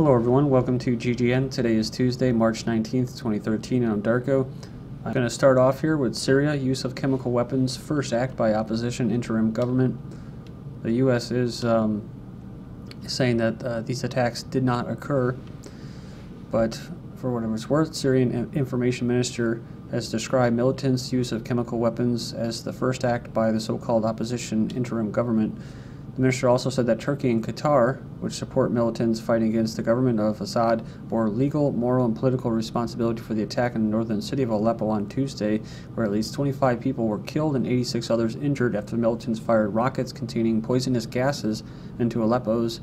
Hello everyone, welcome to GGN. Today is Tuesday, March 19th, 2013, and I'm Darko. I'm going to start off here with Syria, use of chemical weapons, first act by opposition interim government. The U.S. is saying that these attacks did not occur, but for whatever it's worth, Syrian information minister has described militants' use of chemical weapons as the first act by the so-called opposition interim government. The minister also said that Turkey and Qatar, which support militants fighting against the government of Assad, bore legal, moral, and political responsibility for the attack in the northern city of Aleppo on Tuesday, where at least 25 people were killed and 86 others injured after militants fired rockets containing poisonous gases into Aleppo's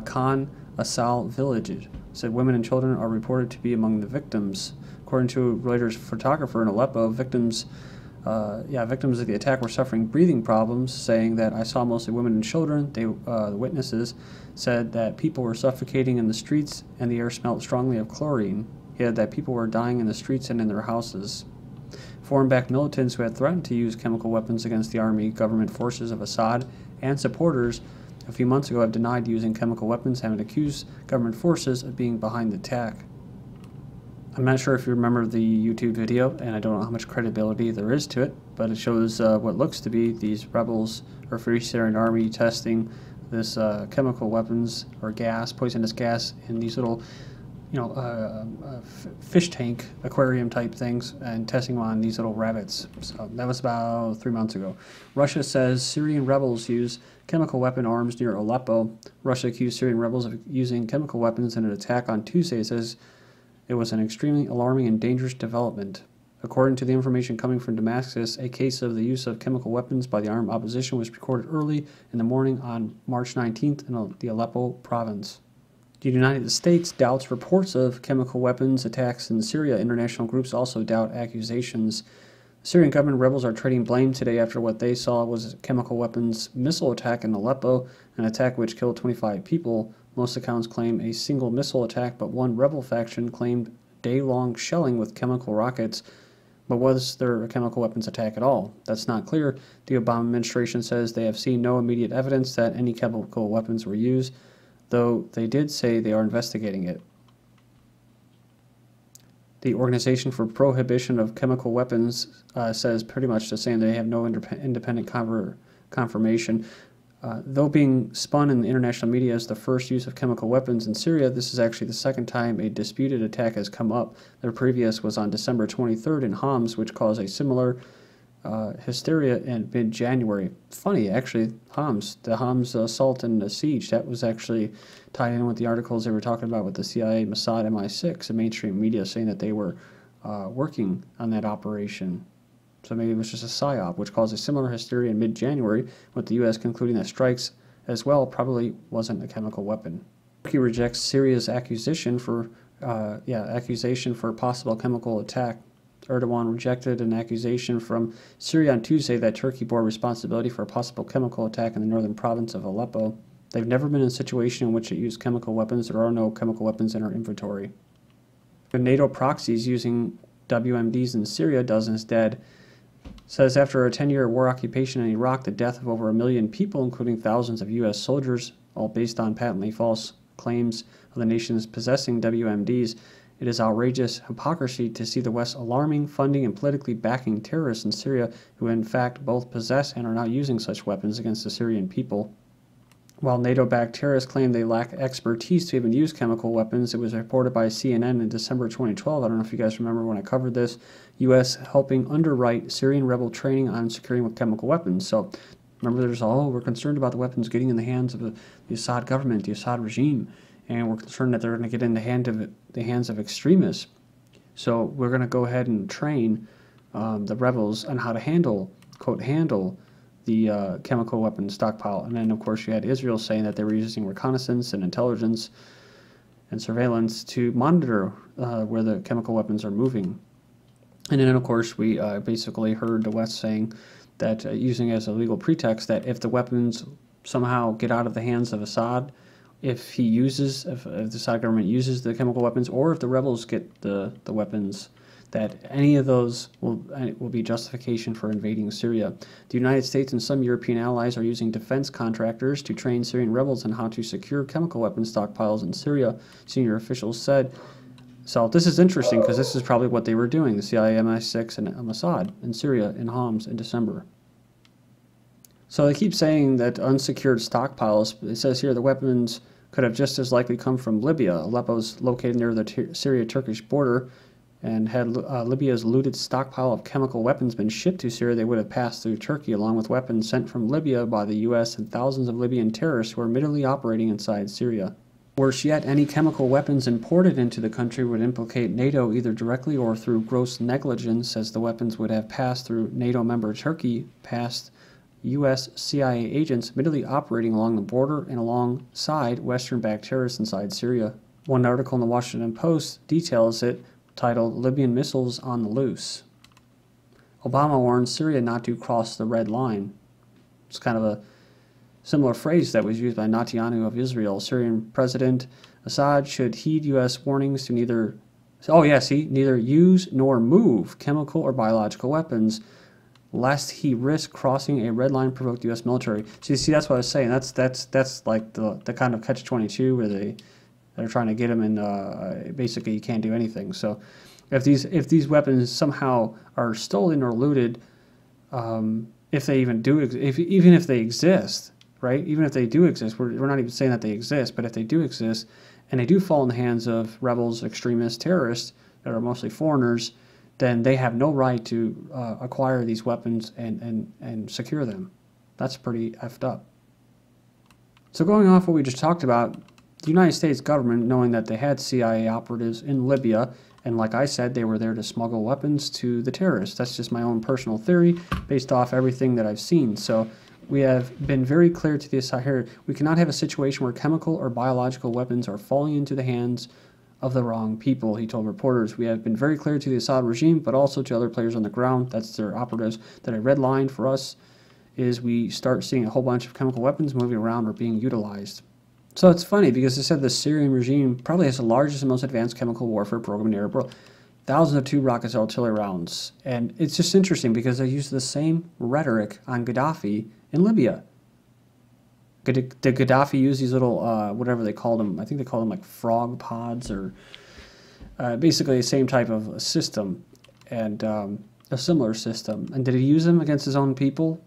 Khan Asal village. Said women and children are reported to be among the victims. According to Reuters photographer in Aleppo, victims of the attack were suffering breathing problems, saying that I saw mostly women and children. The witnesses said that people were suffocating in the streets and the air smelled strongly of chlorine. He added that people were dying in the streets and in their houses. Foreign-backed militants who had threatened to use chemical weapons against the army government forces of Assad and supporters a few months ago have denied using chemical weapons, having accused government forces of being behind the attack. I'm not sure if you remember the YouTube video, and I don't know how much credibility there is to it, but it shows what looks to be these rebels or Free Syrian Army testing this chemical weapons or gas, poisonous gas, in these little, fish tank aquarium type things, and testing them on these little rabbits. So that was about 3 months ago. Russia says Syrian rebels use chemical weapon arms near Aleppo. Russia accused Syrian rebels of using chemical weapons in an attack on Tuesday. It says it was an extremely alarming and dangerous development. According to the information coming from Damascus, a case of the use of chemical weapons by the armed opposition was recorded early in the morning on March 19th in the Aleppo province. The United States doubts reports of chemical weapons attacks in Syria. International groups also doubt accusations. The Syrian government rebels are trading blame today after what they saw was a chemical weapons missile attack in Aleppo, an attack which killed 25 people. Most accounts claim a single missile attack, but one rebel faction claimed day-long shelling with chemical rockets. But was there a chemical weapons attack at all? That's not clear. The Obama administration says they have seen no immediate evidence that any chemical weapons were used, though they did say they are investigating it. The Organization for Prohibition of Chemical Weapons says pretty much the same. They have no independent confirmation. Though being spun in the international media as the first use of chemical weapons in Syria, this is actually the second time a disputed attack has come up. The previous was on December 23rd in Homs, which caused a similar hysteria in mid-January. Funny, actually, the Homs assault and the siege, that was actually tied in with the articles they were talking about with the CIA, Mossad, MI6, and mainstream media saying that they were working on that operation. So maybe it was just a PSYOP, which caused a similar hysteria in mid-January, with the U.S. concluding that strikes as well probably wasn't a chemical weapon. Turkey rejects Syria's accusation for possible chemical attack. Erdogan rejected an accusation from Syria on Tuesday that Turkey bore responsibility for a possible chemical attack in the northern province of Aleppo. They've never been in a situation in which it used chemical weapons. There are no chemical weapons in our inventory. The NATO proxies using WMDs in Syria, dozens dead. Says after a 10-year war occupation in Iraq, the death of over 1 million people, including thousands of U.S. soldiers, all based on patently false claims of the nations possessing WMDs, it is outrageous hypocrisy to see the West alarming, funding, and politically backing terrorists in Syria who in fact both possess and are not using such weapons against the Syrian people. While NATO-backed terrorists claim they lack expertise to even use chemical weapons, it was reported by CNN in December 2012. I don't know if you guys remember when I covered this. U.S. helping underwrite Syrian rebel training on securing with chemical weapons. So remember, there's we're concerned about the weapons getting in the hands of the Assad government, the Assad regime, and we're concerned that they're going to get in the hands of extremists. So we're going to go ahead and train the rebels on how to handle the chemical weapons stockpile. And then, of course, you had Israel saying that they were using reconnaissance and intelligence and surveillance to monitor where the chemical weapons are moving. And then, of course, we basically heard the West saying that using as a legal pretext that if the weapons somehow get out of the hands of Assad, if the Assad government uses the chemical weapons, or if the rebels get the weapons, that any of those will be justification for invading Syria. The United States and some European allies are using defense contractors to train Syrian rebels on how to secure chemical weapons stockpiles in Syria, senior officials said. So this is interesting because this is probably what they were doing, the CIA, MI6, and Mossad in Syria in Homs in December. So they keep saying that unsecured stockpiles, it says here the weapons could have just as likely come from Libya. Aleppo is located near the Syria-Turkish border, and had Libya's looted stockpile of chemical weapons been shipped to Syria, they would have passed through Turkey along with weapons sent from Libya by the U.S. and thousands of Libyan terrorists who are admittedly operating inside Syria. Worse yet, any chemical weapons imported into the country would implicate NATO either directly or through gross negligence, as the weapons would have passed through NATO member Turkey, past U.S. CIA agents admittedly operating along the border and alongside Western-backed terrorists inside Syria. One article in the Washington Post details it, titled Libyan Missiles on the Loose. Obama warns Syria not to cross the red line. It's kind of a similar phrase that was used by Netanyahu of Israel. Syrian President Assad should heed U.S. warnings to neither use nor move chemical or biological weapons, lest he risk crossing a red line provoked U.S. military. So you see, that's what I was saying. That's like the kind of catch-22 where they're trying to get him in. Basically, you can't do anything. So if these weapons somehow are stolen or looted, if they even do, even if they exist, right? Even if they do exist, we're not even saying that they exist, but if they do exist, and they do fall in the hands of rebels, extremists, terrorists that are mostly foreigners, then they have no right to acquire these weapons and secure them. That's pretty effed up. So going off what we just talked about, the United States government, knowing that they had CIA operatives in Libya, and like I said, they were there to smuggle weapons to the terrorists. That's just my own personal theory based off everything that I've seen. So we have been very clear to the Assad here, we cannot have a situation where chemical or biological weapons are falling into the hands of the wrong people, he told reporters. We have been very clear to the Assad regime, but also to other players on the ground, that's their operatives, that a red line for us is we start seeing a whole bunch of chemical weapons moving around or being utilized. So it's funny because they said the Syrian regime probably has the largest and most advanced chemical warfare program in the Arab world. Thousands of two-rocket artillery rounds. And it's just interesting because they use the same rhetoric on Gaddafi in Libya. Did Gaddafi use these little, whatever they called them, I think they called them like frog pods, or basically the same type of system, and a similar system. And did he use them against his own people?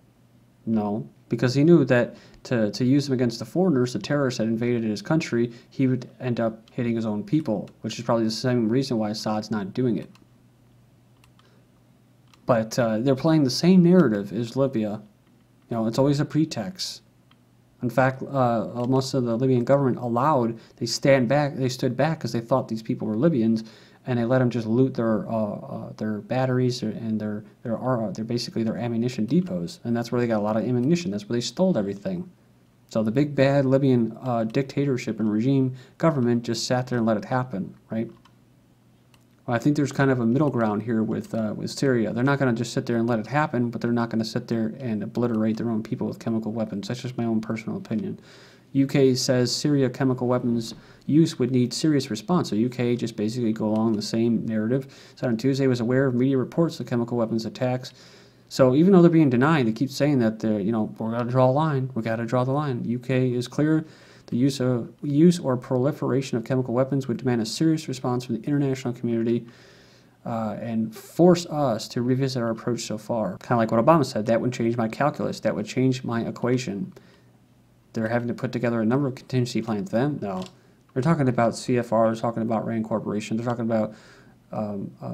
No, because he knew that to use them against the foreigners, the terrorists that invaded his country, he would end up hitting his own people, which is probably the same reason why Assad's not doing it. But they're playing the same narrative as Libya. You know, it's always a pretext. In fact, most of the Libyan government they stood back because they thought these people were Libyans, and they let them just loot their batteries and their basically their ammunition depots, and that's where they got a lot of ammunition. That's where they stole everything. So the big bad Libyan dictatorship and regime government just sat there and let it happen, right? Well, I think there's kind of a middle ground here with Syria. They're not going to just sit there and let it happen, but they're not going to sit there and obliterate their own people with chemical weapons. That's just my own personal opinion. UK says Syria chemical weapons use would need serious response. So UK just basically go along the same narrative. Said on Tuesday was aware of media reports of chemical weapons attacks. So even though they're being denied, they keep saying that we're going to draw a line. We got to draw the line. UK is clear. The use or proliferation of chemical weapons would demand a serious response from the international community and force us to revisit our approach so far. Kind of like what Obama said, that would change my calculus. That would change my equation. They're having to put together a number of contingency plans. Them? No. They're talking about CFR, they're talking about RAND Corporation, they're talking about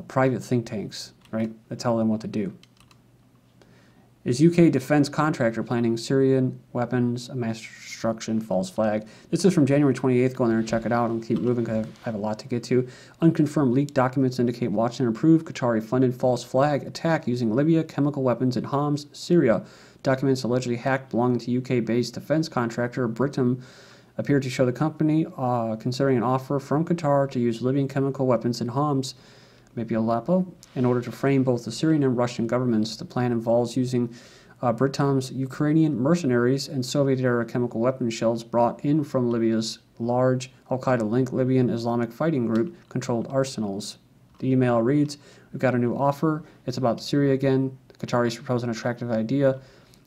private think tanks, right, that tell them what to do. Is UK defense contractor planning Syrian weapons, a mass destruction, false flag? This is from January 28th. Go in there and check it out and keep moving because I have a lot to get to. Unconfirmed leaked documents indicate Washington approved Qatari-funded false flag attack using Libya chemical weapons in Homs, Syria. Documents allegedly hacked belonging to UK-based defense contractor Britam appear to show the company considering an offer from Qatar to use Libyan chemical weapons in Homs, maybe Aleppo, in order to frame both the Syrian and Russian governments. The plan involves using Britam's Ukrainian mercenaries and Soviet-era chemical weapon shells brought in from Libya's large Al-Qaeda-linked Libyan Islamic fighting group controlled arsenals. The email reads, "We've got a new offer. It's about Syria again. The Qataris propose an attractive idea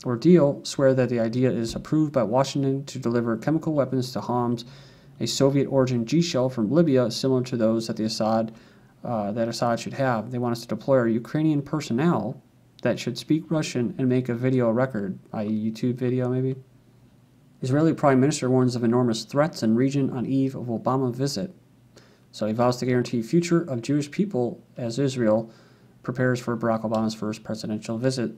or deal, swear that the idea is approved by Washington to deliver chemical weapons to Homs, a Soviet-origin G-shell from Libya, similar to those that Assad should have. They want us to deploy our Ukrainian personnel that should speak Russian and make a video record," i.e. YouTube video maybe. Israeli Prime Minister warns of enormous threats in region on eve of Obama visit. So he vows to guarantee future of Jewish people as Israel prepares for Barack Obama's first presidential visit.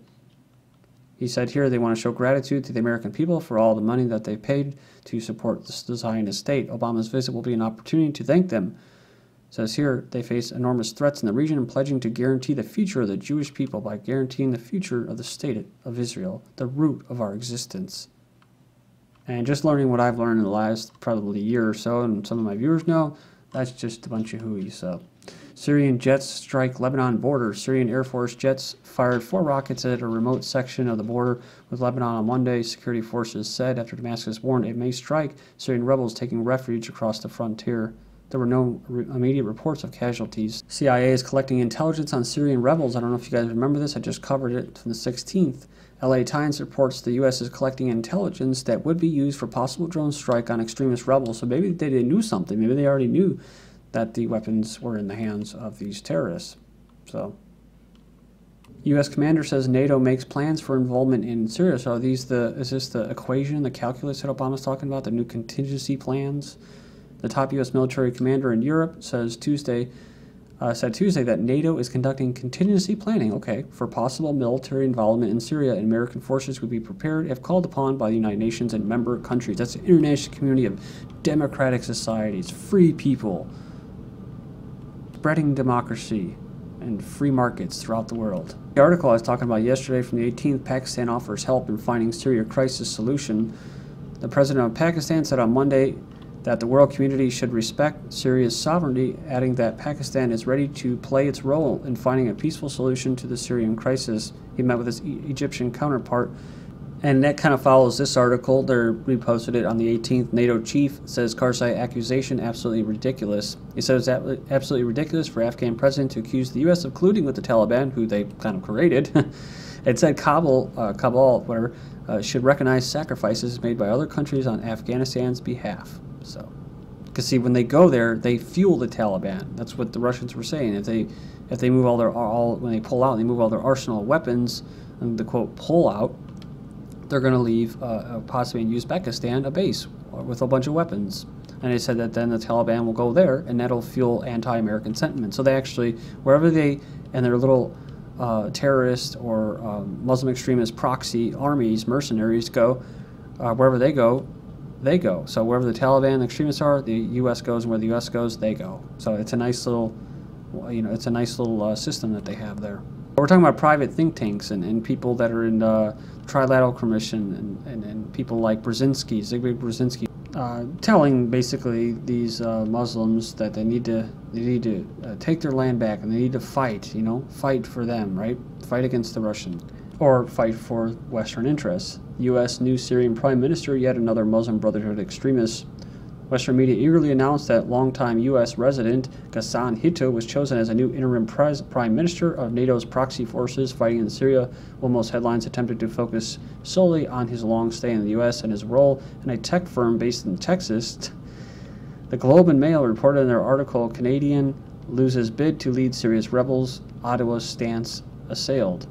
He said here they want to show gratitude to the American people for all the money that they've paid to support the Zionist state. Obama's visit will be an opportunity to thank them. It says here they face enormous threats in the region and pledging to guarantee the future of the Jewish people by guaranteeing the future of the state of Israel, the root of our existence. And just learning what I've learned in the last probably year or so, and some of my viewers know, that's just a bunch of hooey. So, Syrian jets strike Lebanon border. Syrian Air Force jets fired 4 rockets at a remote section of the border with Lebanon on Monday, security forces said, after Damascus warned it may strike Syrian rebels taking refuge across the frontier. There were no immediate reports of casualties. CIA is collecting intelligence on Syrian rebels. I don't know if you guys remember this. I just covered it from the 16th. LA Times reports the U.S. is collecting intelligence that would be used for possible drone strike on extremist rebels. So maybe they knew something. Maybe they already knew that the weapons were in the hands of these terrorists. So, U.S. commander says NATO makes plans for involvement in Syria. So is this the equation, the calculus that Obama's talking about, the new contingency plans? The top U.S. military commander in Europe said Tuesday that NATO is conducting contingency planning, for possible military involvement in Syria, and American forces would be prepared if called upon by the United Nations and member countries. That's an international community of democratic societies, free people, spreading democracy and free markets throughout the world. The article I was talking about yesterday from the 18th, Pakistan offers help in finding Syria crisis solution. The president of Pakistan said on Monday that the world community should respect Syria's sovereignty, adding that Pakistan is ready to play its role in finding a peaceful solution to the Syrian crisis. He met with his Egyptian counterpart, and that kind of follows this article. They reposted it on the 18th. NATO chief says Karzai accusation absolutely ridiculous. He says it's absolutely ridiculous for Afghan president to accuse the U.S. of colluding with the Taliban, who they kind of created. It said Kabul, should recognize sacrifices made by other countries on Afghanistan's behalf. So, because see, when they go there, they fuel the Taliban. That's what the Russians were saying. If they move when they pull out, they move all their arsenal of weapons, and the quote pull out, they're going to leave possibly in Uzbekistan a base with a bunch of weapons. And they said that then the Taliban will go there, and that'll fuel anti-American sentiment. So they actually, wherever they and their little terrorist or Muslim extremist proxy armies, mercenaries go, wherever they go. So wherever the Taliban extremists are, the U.S. goes, and where the U.S. goes, they go. So it's a nice little, system that they have there. We're talking about private think tanks and people that are in Trilateral Commission and people like Brzezinski, Zbigniew Brzezinski, telling basically these Muslims that they need to take their land back and they need to fight, fight for them, right? Fight against the Russians. Or fight for Western interests. U.S. new Syrian Prime Minister, yet another Muslim Brotherhood extremist. Western media eagerly announced that longtime U.S. resident Ghassan Hitto was chosen as a new interim Prime Minister of NATO's proxy forces fighting in Syria, while most headlines attempted to focus solely on his long stay in the U.S. and his role in a tech firm based in Texas. The Globe and Mail reported in their article, "Canadian loses bid to lead Syria's rebels, Ottawa's stance assailed."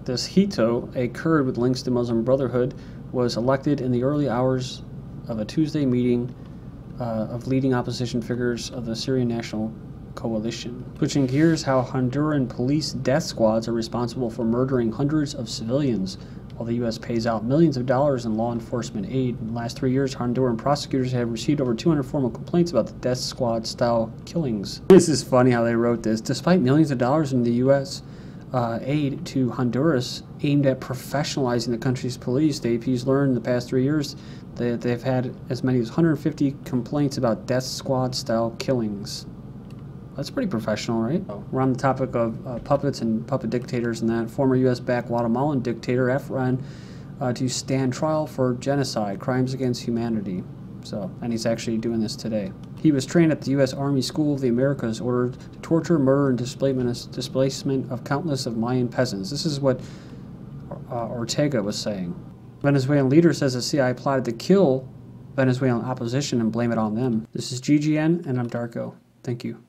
This Hitto, a Kurd with links to Muslim Brotherhood, was elected in the early hours of a Tuesday meeting of leading opposition figures of the Syrian National Coalition. Switching gears, how Honduran police death squads are responsible for murdering hundreds of civilians, while the U.S. pays out millions of dollars in law enforcement aid. In the last 3 years, Honduran prosecutors have received over 200 formal complaints about the death squad-style killings. This is funny how they wrote this. Despite millions of dollars in the U.S., aid to Honduras aimed at professionalizing the country's police, the AP's learned in the past 3 years that they've had as many as 150 complaints about death squad-style killings. That's pretty professional, right? We're on the topic of puppets and puppet dictators and that. Former U.S.-backed Guatemalan dictator Efren to stand trial for genocide, crimes against humanity. So, and he's actually doing this today. He was trained at the U.S. Army School of the Americas, ordered to torture, murder, and displacement of countless of Mayan peasants. This is what Ortega was saying. Venezuelan leader says the CIA plotted to kill Venezuelan opposition and blame it on them. This is GGN, and I'm Darko. Thank you.